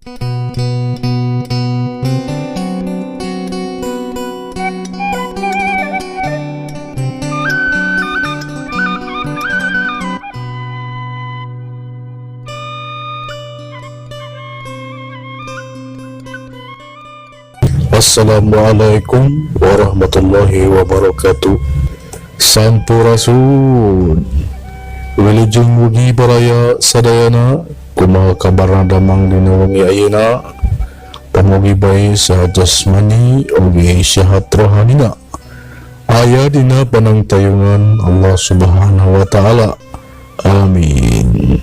Assalamualaikum warahmatullahi wabarakatuh. Sampurasun. Wilujeng wengi baraya sadayana, kumaha kabarna damang dina wengi ayeuna? Pamugi bae saha jasmani ugi sehat rohanina. Aya dina panangtayungan Allah Subhanahu wa taala. Amin.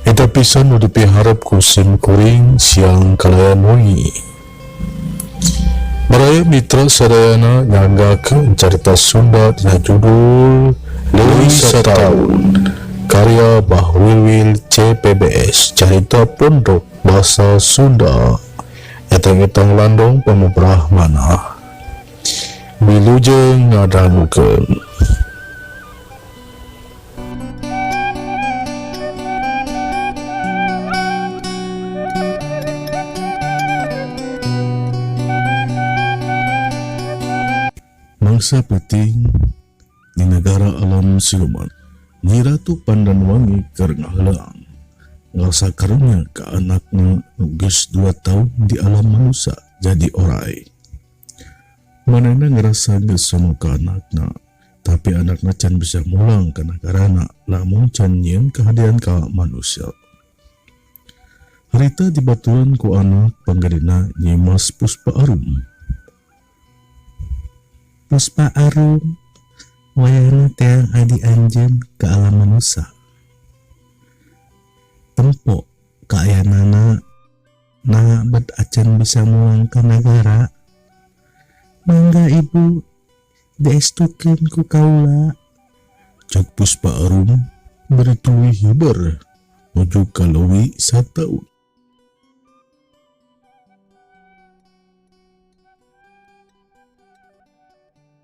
Eta pisan nu dipiharep ku sim kuring siang kalayan wengi. Baraya mitra sadayana nyanggakeun carita Sunda dina judul Leuwih Sataun, karya Mbah Wilwil CPBS, carita pondok basa Sunda. Etang-etang landong pamubrah manah. Wilujeng ngadangukeun. Mangsa penting di negara alam siluman, Nyi Ratu Pandanwangi keur ngaheuleang ngarasa karunya ka anakna nu geus 2 tahun di alam manusia jadi oray. Manehna ngerasa geus sono ka anakna, tapi anakna can bisa mulang ka nagarana lamun can nyieun kahadian ka manusia. Harita dibaturan ku anak panggadina Nyi Mas Puspa Arum. Puspa Arum, wayahna teh adi anjeun ke alam manusia. Tempo kaayanana nah bet acan bisa mulang ke negara. Mangga ibu diestukeun ku kaula. Cak Puspa Arum berituluy hibar nuju ka leuwih sataun.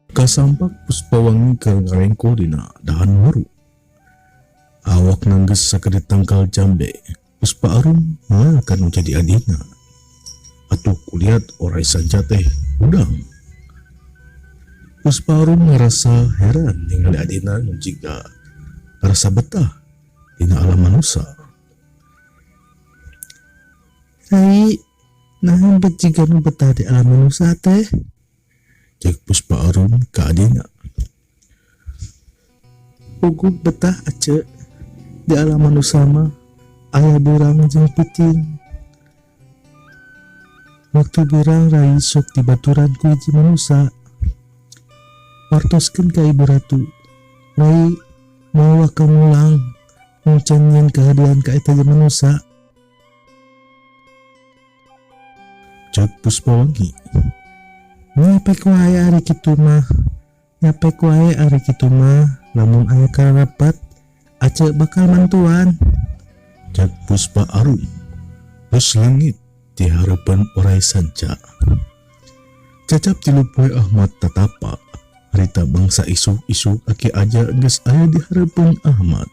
Kasampak Puspawangi keur ngarengko dina dahan waru. Awak nanggeus sakedit tangkal jambe. Puspa Arum moal kanu jadi adina. Atuh kulihat oray sanca teh udang. Puspa Arum ngarasa heran ningali adina nu jiga ngarasa betah dina alam manusia. Rai, naon bet jiga nu betah di alam manusia teh? Cek Puspa Arum ka adina. Ugut betah ace di alam manusia mah aya birang jeung peuting. Waktu birang rai sok dibaturan ku hiji manusia. Wartoskeun ka Ibu Ratu. Rai mawa ka mulang mun can nyieun kahadian ka eta manusia. Cek Puspawangi. Nyapek wae ari kitu mah. Nyapek wae ari kitu mah, lamun aya karapat ace bakal mantuan. Cak Puspa Arum geus leungit di hareupeun oray sanca. Cacap tilu poe Ahmad tatapa. Harita bangsa isuk-isuk aki aja geus aya di hareupeun Ahmad.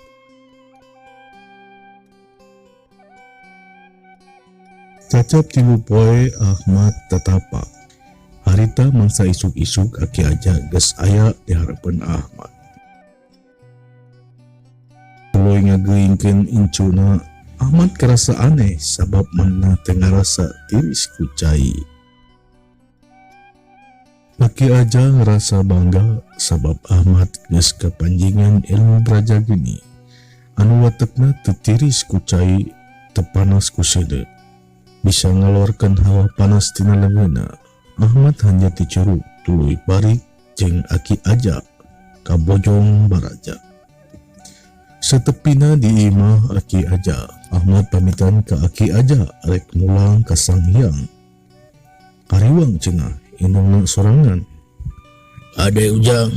Cacap tilu poe Ahmad tatapa. Harita mangsa isuk-isuk aki aja geus aya di hareupeun Ahmad. Tuluy ngageuingkeun incuna, Ahmad kerasa aneh sabab manehna teu ngarasa tiris ku cai. Aki aja ngerasa bangga sabab Ahmad geus kapanjingan ilmu braja geni. Anu watekna teu tiris ku cai, teu panas ku seudeuh. Bisa ngaluarkeun hawa panas tina leungeunna. Ahmad hanya dicurug tuluy bari jeung aki aja ka bojong baraja. Satepina di imah aki aja, Ahmad pamitan ka aki aja rek mulang ka Sang Hyang. Kariwang cenah indungna sorangan. Ade Ujang,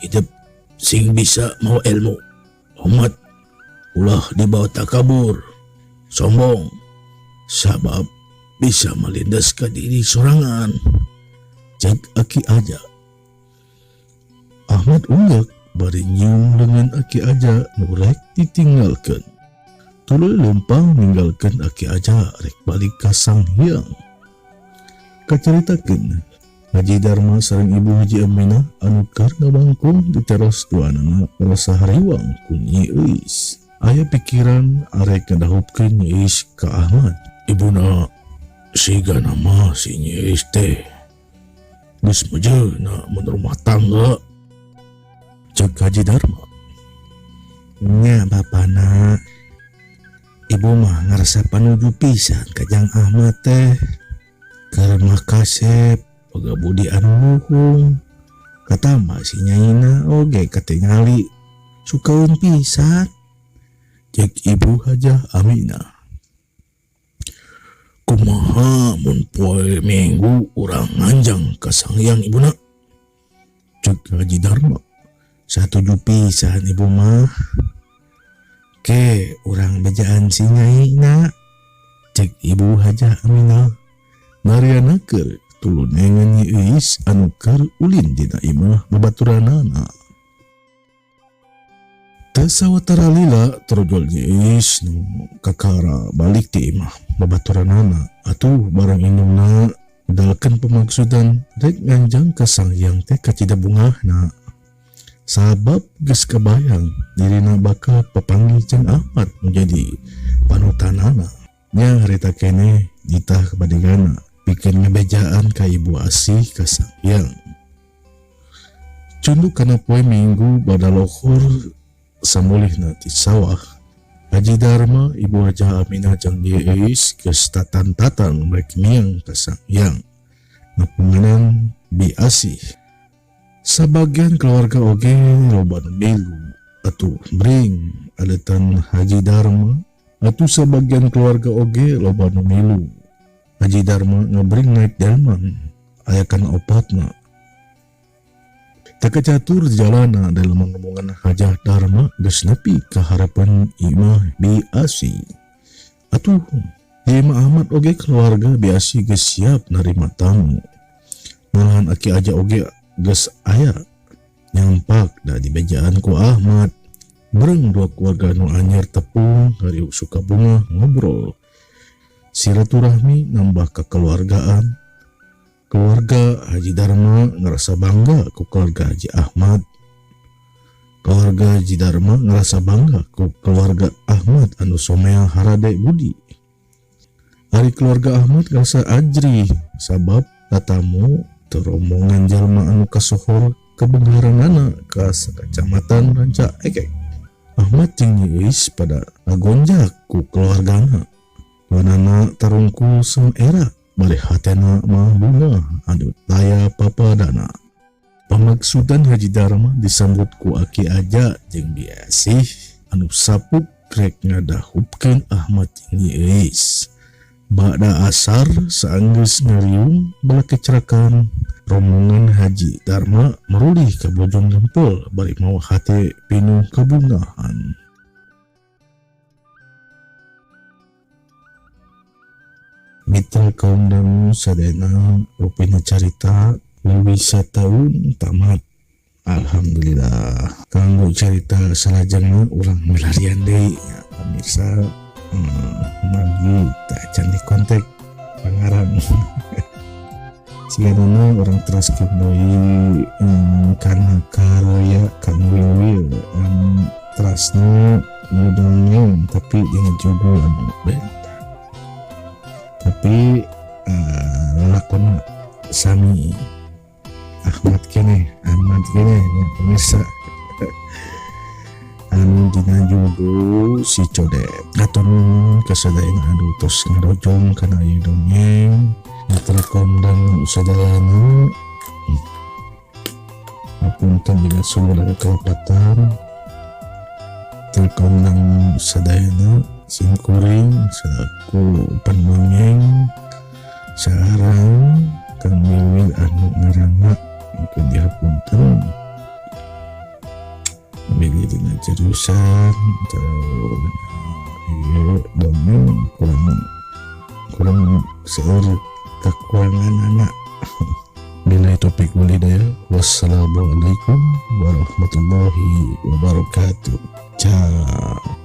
hidup sing bisa mau ilmu. Ahmad ulah dibawa takabur, sombong, sabab bisa melindas ke diri sorangan. Jak aki aja. Ahmad unggak bari nyium dengan aki aja nurek ditinggalkan. tuluy lempang ninggalkeun Aki Aja rek balik ka Sang Hyang. Kacaritakeun Haji Darma sareng Ibu Haji Aminah anu keur ngabangkung di teras duanana rasa hariwang ku Nyi Euis. Aya pikiran arek ngadahupkeun Nyi Euis ka Ahmad. Ibuna siga nama si Nyi Euis teh geus mejeuna mun rumah tangga, cek Haji Darma. Nya bapana, ibu mah ngarasa panuju pisan ka Jang Ahmad teh. Keur makasep pagabudi anu luhung. Katama si nyaina oge katingali sukaun pisan, cek Ibu Hajah Aminah. Kumaha mun poe Minggu urang nganjang ka Sang Hyang ibuna, cek Haji Darma. Satuju pisan ibu mah. Ke urang bejaan si nyaina, cek Ibu Hajah Aminah. Mariana keur tulunengan Nyi Euis anu keur ulin dina imah babaturanana. Teu sawatara lila torojol Nyi Euis nu kakara balik ti imah babaturanana atuh barang indungna ngedalkeun pemaksudan rek nganjang ka Sang Hyang teh kacida bungahna. Sabab geus kabayang dirina bakal papanggih Jang Ahmad menjadi panutanana. Nya harita keneh ditah kabadigana pikeun ngabejaan ka ibu asih ka Sang Hyang. Cunduk kana poe Minggu bada lohor samulihna ti sawah, Haji Darma, Ibu Hajah Aminah jeung Nyi Euis geus tatan-tatan rek miang ka Sang Hyang ngapunganan bi asih. Sabagian keluarga oge loba nu milu atuh bring adetan Haji Darma, atuh sabagian keluarga oge loba nu milu. Haji Darma ngabring naik delman aya kana opatna. Teka catur jalana dalam ngomongan Hajah Darma geus nepi ka harapan imah bi asih. Atuh di Imah Ahmad oge keluarga bi asih geus siap narima tamu. Malahan Aki Aja oge geus aya nyampak da di bejaan ku Ahmad. Bareng dua keluarga nu anyar tepung hariu suka bunga ngobrol. Silaturahmi nambah kekeluargaan. Keluarga Haji Darma ngerasa bangga ku keluarga Haji Ahmad. Keluarga Haji Darma ngerasa bangga ku keluarga Ahmad anu somea harade budi. Ari keluarga Ahmad ngerasa ajri sabab tatamu terombongan jalma anu kasohor kebenaranana ka sakacamatan Ranca Ekek. Ahmad jeung Nyi Euis pada ngagonjak ku keluargana. Manana tarungkul sem era bari hatena mah bunga anu daya papadana. Pamaksudan Haji Darma disambut ku Aki Aja jeung Bi Asih anu sapuk rek ngadahupkeun Ahmad jeung Nyi Euis. Bada asar saanggeus ngariung bala kecerakan, rombongan Haji Darma merulih ka Bojong Gempol bari mawa hate pinuh kabungahan. Mitra kaum dangu sadayana rupina carita leuwih sataun tamat. Alhamdulillah. Kanggo carita salajengna urang milarian deui nya pamirsa. Magi tak cantik kontak pangaran. Siganana orang teraskeun deui kana karya Kang Wilwil terasna ngedongeng tapi dengan judul anu beda. Tapi lakon sami Ahmad kene ya pemirsa. Anu dina judul si Codet. Aton kasadayana anu tos ngarojong kana ieu dongeng ngaterekom dan sadayana. Apunten bila sumber kelapatan terkondang sadayana sing kuring selaku penmangeng sareng Kang Wilwil anu ngaranna mungkin dihapunten bagi dina cerusan ieu dongeng kurang seueur kakurangan anak. Bila topik walidaya. Wassalamualaikum warahmatullahi wabarakatuh. Ciao.